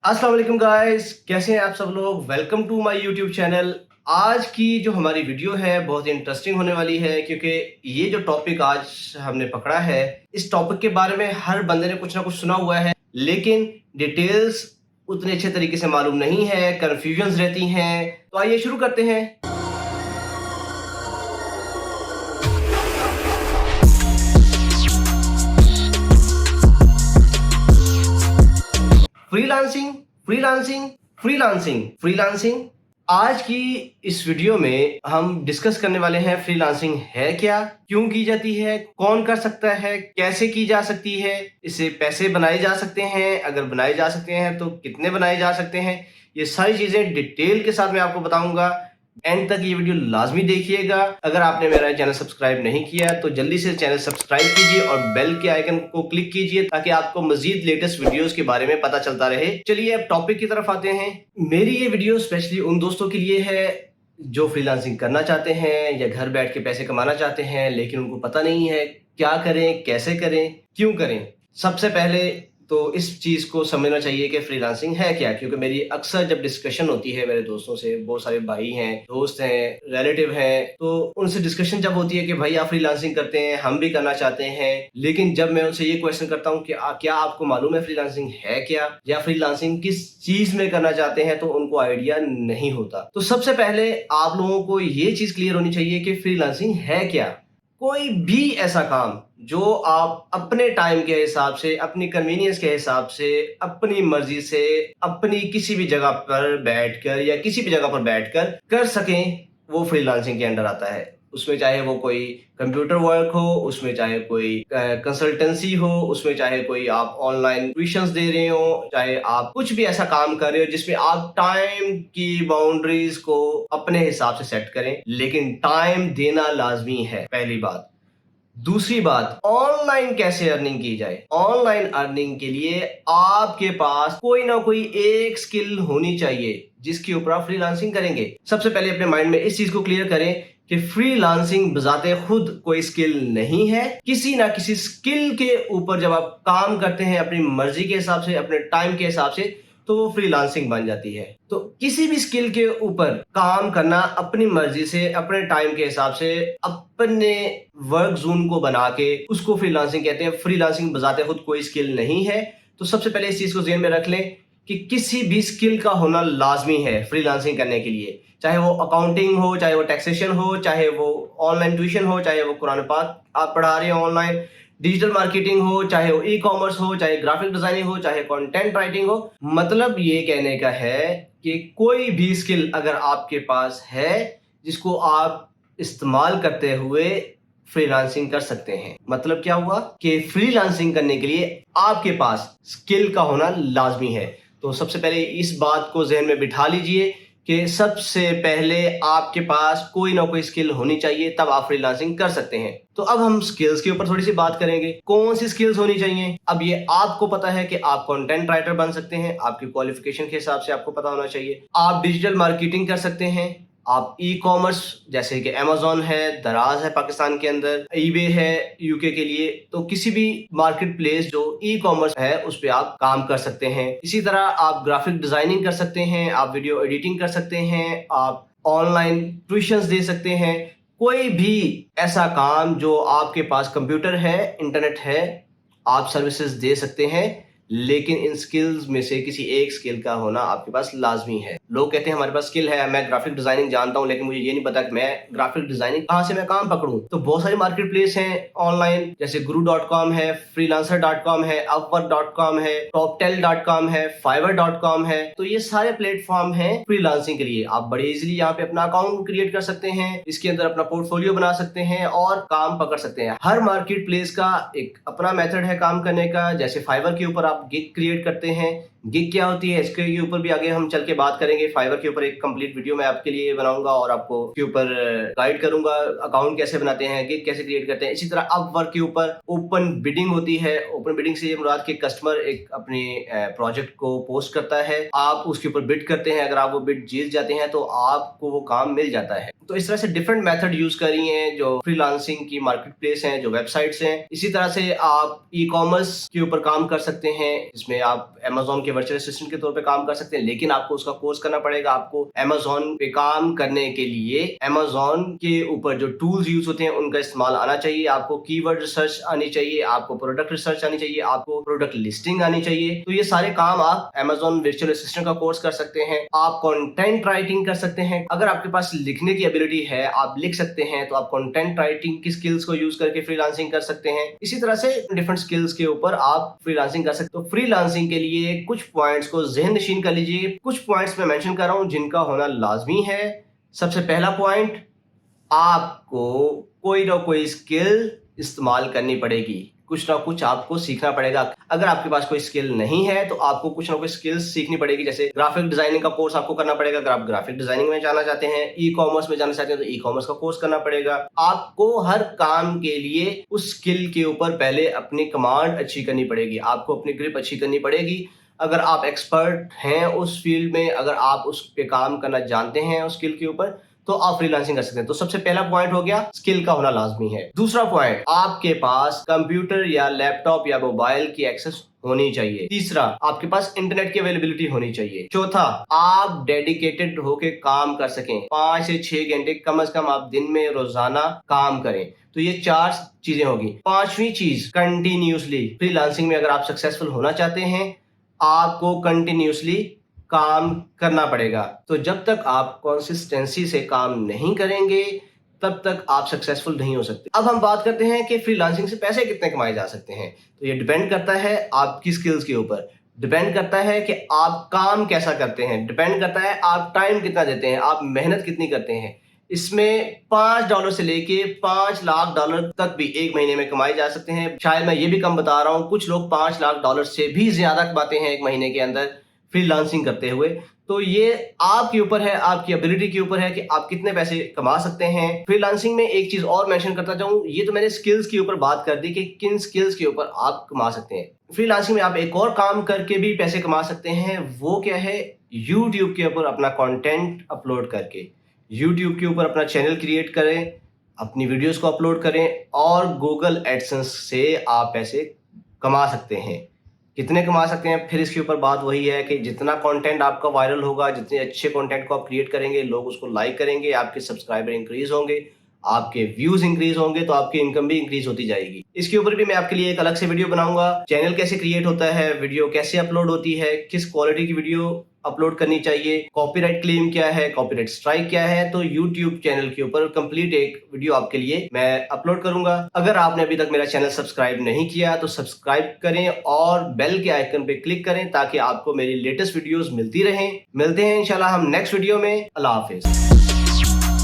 अस्सलाम वालेकुम गाइस, कैसे हैं आप सब लोग। Welcome to my YouTube channel. आज की जो हमारी वीडियो है बहुत ही इंटरेस्टिंग होने वाली है, क्योंकि ये जो टॉपिक आज हमने पकड़ा है, इस टॉपिक के बारे में हर बंदे ने कुछ ना कुछ सुना हुआ है, लेकिन डिटेल्स उतने अच्छे तरीके से मालूम नहीं है, कंफ्यूजन्स रहती हैं। तो आइए शुरू करते हैं। फ्रीलांसिंग फ्रीलांसिंग फ्रीलांसिंग फ्रीलांसिंग आज की इस वीडियो में हम डिस्कस करने वाले हैं फ्रीलांसिंग है क्या, क्यों की जाती है, कौन कर सकता है, कैसे की जा सकती है, इससे पैसे बनाए जा सकते हैं, अगर बनाए जा सकते हैं तो कितने बनाए जा सकते हैं। ये सारी चीजें डिटेल के साथ मैं आपको बताऊंगा। एंड तक ये वीडियो लाजमी देखिएगा। अगर आपने मेरा चैनल सब्सक्राइब नहीं किया तो जल्दी से चैनल सब्सक्राइब कीजिए और बेल के आइकन को क्लिक कीजिए ताकि आपको मजीद लेटेस्ट वीडियोस के बारे में पता चलता रहे। चलिए अब टॉपिक की तरफ आते हैं। मेरी ये वीडियो स्पेशली उन दोस्तों के लिए है जो फ्रीलांसिंग करना चाहते हैं या घर बैठ के पैसे कमाना चाहते हैं, लेकिन उनको पता नहीं है क्या करें, कैसे करें, क्यों करें। सबसे पहले तो इस चीज को समझना चाहिए कि फ्रीलांसिंग है क्या, क्योंकि मेरी अक्सर जब डिस्कशन होती है मेरे दोस्तों से, बहुत सारे भाई हैं, दोस्त हैं, रिलेटिव हैं, तो उनसे डिस्कशन जब होती है कि भाई आप फ्रीलांसिंग करते हैं, हम भी करना चाहते हैं, लेकिन जब मैं उनसे ये क्वेश्चन करता हूँ कि क्या आपको मालूम है फ्रीलांसिंग है क्या, या फ्रीलांसिंग किस चीज में करना चाहते हैं, तो उनको आइडिया नहीं होता। तो सबसे पहले आप लोगों को ये चीज क्लियर होनी चाहिए कि फ्रीलांसिंग है क्या। कोई भी ऐसा काम जो आप अपने टाइम के हिसाब से, अपनी कन्वीनियंस के हिसाब से, अपनी मर्जी से, अपनी किसी भी जगह पर बैठकर या किसी भी जगह पर बैठकर कर सकें, वो फ्रीलांसिंग के अंडर आता है। उसमें चाहे वो कोई कंप्यूटर वर्क हो, उसमें चाहे कोई कंसल्टेंसी हो, उसमें चाहे कोई आप ऑनलाइन ट्यूशंस दे रहे हो, चाहे आप कुछ भी ऐसा काम कर रहे हो जिसमें आप टाइम की बाउंड्रीज को अपने हिसाब से सेट करें, लेकिन टाइम देना लाजमी है, पहली बात। दूसरी बात, ऑनलाइन कैसे अर्निंग की जाए। ऑनलाइन अर्निंग के लिए आपके पास कोई ना कोई एक स्किल होनी चाहिए जिसके ऊपर आप फ्रीलांसिंग करेंगे। सबसे पहले अपने माइंड में इस चीज को क्लियर करें कि फ्रीलांसिंग बजाते खुद कोई स्किल नहीं है। किसी ना किसी स्किल के ऊपर जब आप काम करते हैं अपनी मर्जी के हिसाब से, अपने टाइम के हिसाब से, तो वो फ्रीलांसिंग बन जाती है। तो किसी भी स्किल के ऊपर काम करना अपनी मर्जी से, अपने टाइम के हिसाब से, अपने वर्क जोन को बना के, उसको फ्रीलांसिंग कहते हैं। फ्रीलांसिंग बजाते खुद कोई स्किल नहीं है। तो सबसे पहले इस चीज को ज़हन में रख लें कि किसी भी स्किल का होना लाजमी है फ्रीलांसिंग करने के लिए। चाहे वो अकाउंटिंग हो, चाहे वो टैक्सेशन हो, चाहे वो ऑनलाइन ट्यूशन हो, चाहे वो कुरान पाक आप पढ़ा रहे हो ऑनलाइन, डिजिटल मार्केटिंग हो, चाहे वो ई कॉमर्स हो, चाहे ग्राफिक डिजाइनिंग हो, चाहे कंटेंट राइटिंग हो। मतलब ये कहने का है कि कोई भी स्किल अगर आपके पास है जिसको आप इस्तेमाल करते हुए फ्रीलांसिंग कर सकते हैं। मतलब क्या हुआ कि फ्रीलांसिंग करने के लिए आपके पास स्किल का होना लाजमी है। तो सबसे पहले इस बात को ज़हन में बिठा लीजिए कि सबसे पहले आपके पास कोई ना कोई स्किल होनी चाहिए, तब आप फ्रीलांसिंग कर सकते हैं। तो अब हम स्किल्स के ऊपर थोड़ी सी बात करेंगे। कौन सी स्किल्स होनी चाहिए? अब ये आपको पता है कि आप कंटेंट राइटर बन सकते हैं, आपकी क्वालिफिकेशन के हिसाब से आपको पता होना चाहिए। आप डिजिटल मार्केटिंग कर सकते हैं, आप ई कॉमर्स जैसे कि अमेजोन है, दराज है पाकिस्तान के अंदर, ईबे है यूके के लिए, तो किसी भी मार्केट प्लेस जो ई कॉमर्स है उस पर आप काम कर सकते हैं। इसी तरह आप ग्राफिक डिजाइनिंग कर सकते हैं, आप वीडियो एडिटिंग कर सकते हैं, आप ऑनलाइन ट्यूशंस दे सकते हैं। कोई भी ऐसा काम जो आपके पास कंप्यूटर है, इंटरनेट है, आप सर्विसेज दे सकते हैं, लेकिन इन स्किल्स में से किसी एक स्किल का होना आपके पास लाजमी है। लोग कहते हैं हमारे पास स्किल है, मैं ग्राफिक डिजाइनिंग जानता हूं, लेकिन मुझे ये नहीं पता कि मैं ग्राफिक डिजाइनिंग कहां से मैं काम पकड़ूं। तो बहुत सारी मार्केट प्लेस हैं ऑनलाइन, जैसे guru.com है, freelancer.com है, upwork.com है, toptel.com है, fiverr.com है। तो ये सारे प्लेटफॉर्म हैं फ्रीलांसिंग के लिए। आप बड़े इजीली यहाँ पे अपना अकाउंट क्रिएट कर सकते हैं, इसके अंदर अपना पोर्टफोलियो बना सकते हैं और काम पकड़ सकते हैं। हर मार्केट प्लेस का एक अपना मेथड है काम करने का। जैसे फाइवर के ऊपर आप गिग क्रिएट करते हैं। गिग क्या होती है इसके ऊपर भी आगे हम चल के बात करेंगे। फाइवर के ऊपर एक कंप्लीट वीडियो मैं आपके लिए बनाऊंगा और आपको के ऊपर गाइड करूंगा अकाउंट कैसे बनाते हैं, गिग कैसे क्रिएट करते हैं। इसी तरह अपवर्क के ऊपर ओपन बिडिंग होती है। ओपन बिडिंग से मुराद के कस्टमर एक अपने प्रोजेक्ट को पोस्ट करता है, आप उसके ऊपर बिड करते हैं, अगर आप वो बिड जीत जाते हैं तो आपको वो काम मिल जाता है। तो इस तरह से डिफरेंट मेथड यूज कर रही हैं जो फ्रीलांसिंग की मार्केट प्लेस हैं, जो वेबसाइट्स हैं। इसी तरह से आप ई कॉमर्स के ऊपर काम कर सकते हैं, हैं, इसमें आप Amazon के वर्चुअल असिस्टेंट के तौर पे काम कर सकते हैं, लेकिन आपको उसका कोर्स करना पड़ेगा। आपको Amazon पे काम करने के लिए Amazon के ऊपर जो टूल्स यूज होते हैं उनका इस्तेमाल आना चाहिए, आपको कीवर्ड रिसर्च आनी चाहिए, आपको प्रोडक्ट रिसर्च आनी चाहिए, आपको प्रोडक्ट लिस्टिंग आनी चाहिए। तो ये सारे काम आप Amazon वर्चुअल असिस्टेंट का कोर्स कर सकते हैं। आप कंटेंट राइटिंग कर सकते हैं। अगर आपके पास लिखने की एबिलिटी है, आप लिख सकते हैं, तो आप कंटेंट राइटिंग की स्किल्स को यूज करके फ्रीलांसिंग कर सकते हैं। इसी तरह से डिफरेंट स्किल्स के ऊपर आप फ्रीलांसिंग कर सकते हो। तो फ्रीलांसिंग के लिए कुछ पॉइंट्स को ज़हन नशीन कर लीजिए। कुछ पॉइंट्स मैं मेंशन कर रहा हूं जिनका होना लाजमी है। सबसे पहला पॉइंट, आपको कोई ना कोई स्किल इस्तेमाल करनी पड़ेगी, कुछ ना कुछ आपको सीखना पड़ेगा। अगर आपके पास कोई स्किल नहीं है तो आपको कुछ ना कुछ स्किल्स सीखनी पड़ेगी। जैसे ग्राफिक डिजाइनिंग का कोर्स आपको करना पड़ेगा। अगर आप ग्राफिक डिजाइनिंग में जाना चाहते हैं, ई कॉमर्स में जाना चाहते हैं, तो ई कॉमर्स का कोर्स करना पड़ेगा। आपको हर काम के लिए उस स्किल के ऊपर पहले अपनी कमांड अच्छी करनी पड़ेगी, आपको अपनी ग्रिप अच्छी करनी पड़ेगी। अगर आप एक्सपर्ट हैं उस फील्ड में, अगर आप उस पे काम करना जानते हैं उस स्किल के ऊपर, तो आप फ्रीलांसिंग कर सकते हैं। तो सबसे पहला पॉइंट हो गया, स्किल का होना लाजमी है। दूसरा पॉइंट, आपके पास कंप्यूटर या लैपटॉप या मोबाइल की एक्सेस होनी चाहिए। तीसरा, आपके पास इंटरनेट की अवेलेबिलिटी होनी चाहिए। चौथा, आप डेडिकेटेड होके काम कर सकें। 5 से 6 घंटे कम से कम आप दिन में रोजाना काम करें। तो ये 4 चीजें होगी। पांचवी चीज, कंटिन्यूसली फ्रीलांसिंग में अगर आप सक्सेसफुल होना चाहते हैं, आपको कंटिन्यूसली काम करना पड़ेगा। तो जब तक आप कंसिस्टेंसी से काम नहीं करेंगे तब तक आप सक्सेसफुल नहीं हो सकते। अब हम बात करते हैं कि फ्रीलांसिंग से पैसे कितने कमाए जा सकते हैं। तो ये डिपेंड करता है आपकी स्किल्स के ऊपर, डिपेंड करता है कि आप काम कैसा करते हैं, डिपेंड करता है आप टाइम कितना देते हैं, आप मेहनत कितनी करते हैं। इसमें $5 से लेके $5 लाख तक भी एक महीने में कमाए जा सकते हैं। शायद मैं ये भी कम बता रहा हूँ, कुछ लोग $5 लाख से भी ज्यादा कमाते हैं एक महीने के अंदर फ्रीलांसिंग करते हुए। तो ये आपके ऊपर है, आपकी एबिलिटी के ऊपर है कि आप कितने पैसे कमा सकते हैं। फ्रीलांसिंग में एक चीज और मेंशन करता चाहूँ, ये तो मैंने स्किल्स के ऊपर बात कर दी कि किन स्किल्स के ऊपर आप कमा सकते हैं। फ्रीलांसिंग में आप एक और काम करके भी पैसे कमा सकते हैं। वो क्या है? यूट्यूब के ऊपर अपना कंटेंट अपलोड करके, यूट्यूब के ऊपर अपना चैनल क्रिएट करें, अपनी वीडियोस को अपलोड करें और गूगल एडसेंस से आप पैसे कमा सकते हैं। कितने कमा सकते हैं? फिर इसके ऊपर बात वही है कि जितना कंटेंट आपका वायरल होगा, जितने अच्छे कंटेंट को आप क्रिएट करेंगे, लोग उसको लाइक करेंगे, आपके सब्सक्राइबर इंक्रीज होंगे, आपके व्यूज इंक्रीज होंगे, तो आपकी इनकम भी इंक्रीज होती जाएगी। इसके ऊपर भी मैं आपके लिए एक अलग से वीडियो बनाऊंगा। चैनल कैसे क्रिएट होता है, वीडियो कैसे अपलोड होती है, किस क्वालिटी की वीडियो अपलोड करनी चाहिए, कॉपीराइट क्लेम क्या है, कॉपीराइट स्ट्राइक क्या है, तो YouTube चैनल के ऊपर कंप्लीट एक वीडियो आपके लिए मैं अपलोड करूंगा। अगर आपने अभी तक मेरा चैनल सब्सक्राइब नहीं किया तो सब्सक्राइब करें और बेल के आइकन पे क्लिक करें ताकि आपको मेरी लेटेस्ट वीडियोस मिलती रहें। मिलते हैं इंशाल्लाह हम नेक्स्ट वीडियो में। अल्लाह हाफिज।